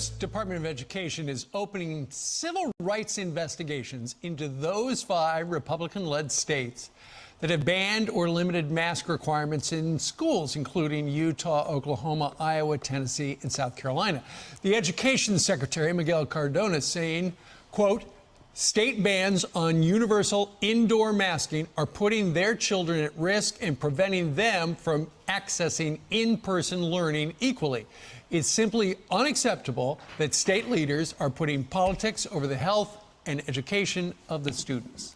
U.S. Department of Education is opening civil rights investigations into those 5 Republican-led states that have banned or limited mask requirements in schools, including Utah, Oklahoma, Iowa, Tennessee, and South Carolina. The Education Secretary, Miguel Cardona, is saying, quote, state bans on universal indoor masking are putting their children at risk and preventing them from accessing in-person learning equally. It's simply unacceptable that state leaders are putting politics over the health and education of the students.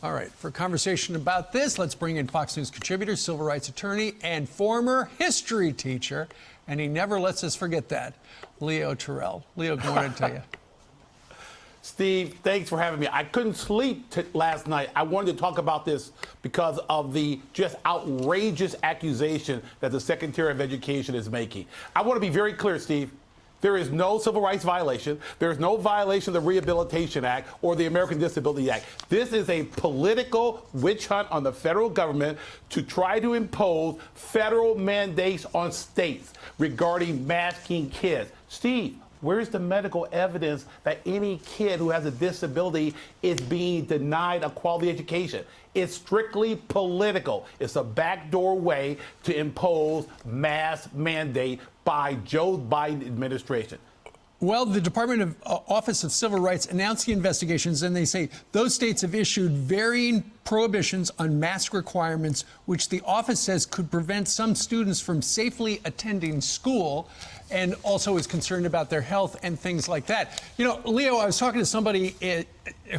All right, for a conversation about this, let's bring in Fox News contributor, civil rights attorney, and former history teacher, and he never lets us forget that, Leo Terrell. Leo, good morning to you. Steve, thanks for having me. I couldn't sleep last night. I wanted to talk about this because of the just outrageous accusation that the Secretary of Education is making. I want to be very clear, Steve. There is no civil rights violation. There is no violation of the Rehabilitation Act or the American Disability Act. This is a political witch hunt on the federal government to try to impose federal mandates on states regarding masking kids. Steve, where's the medical evidence that any kid who has a disability is being denied a quality education? It's strictly political. It's a backdoor way to impose mask mandate by Joe Biden administration. Well, the Department of Office of Civil Rights announced the investigations, and they say those states have issued varying prohibitions on mask requirements, which the office says could prevent some students from safely attending school, and also is concerned about their health and things like that. You know, Leo, I was talking to somebody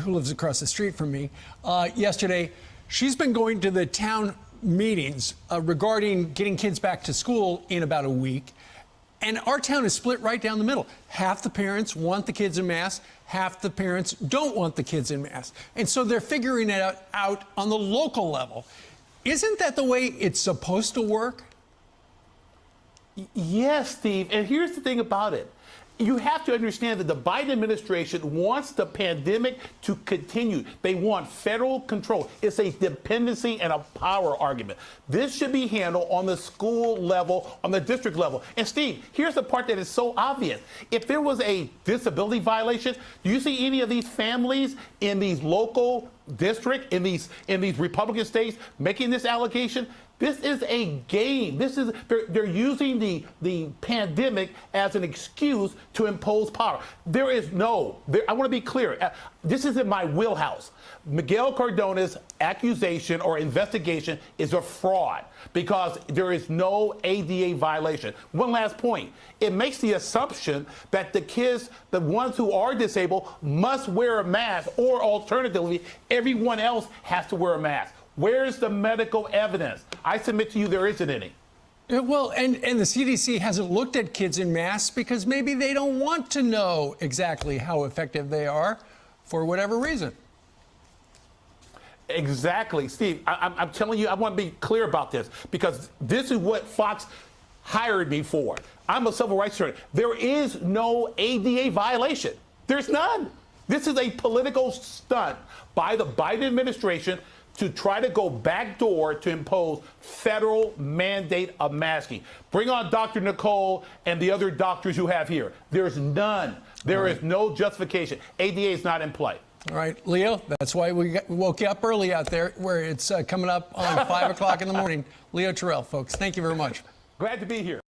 who lives across the street from me yesterday. She's been going to the town meetings regarding getting kids back to school in about a week. And our town is split right down the middle. Half the parents want the kids in masks, half the parents don't want the kids in masks. And so they're figuring it out on the local level. Isn't that the way it's supposed to work? Yes, Steve. And here's the thing about it. You have to understand that the Biden administration wants the pandemic to continue. They want federal control. It's a dependency and a power argument. This should be handled on the school level, on the district level. And Steve, here's the part that is so obvious. If there was a disability violation, do you see any of these families in these local districts, in these Republican states making this allegation? This is a game. They're using the pandemic as an excuse to impose power. I want to be clear. This is in my wheelhouse. Miguel Cardona's accusation or investigation is a fraud because there is no ADA violation. One last point. It makes the assumption that the kids, the ones who are disabled, must wear a mask, or alternatively, everyone else has to wear a mask. Where's the medical evidence? I submit to you there isn't any. Well, and the CDC hasn't looked at kids in masks because maybe they don't want to know exactly how effective they are for whatever reason. Exactly, Steve. I'm telling you, I want to be clear about this because this is what Fox hired me for. I'm a civil rights attorney. There is no ADA violation. There's none. This is a political stunt by the Biden administration to try to go backdoor to impose federal mandate of masking. Bring on Dr. Nicole and the other doctors you have here. There's none. There is no justification. ADA is not in play. All right, Leo, that's why we woke you up early out there where it's coming up on 5 o'clock in the morning. Leo Terrell, folks, thank you very much. Glad to be here.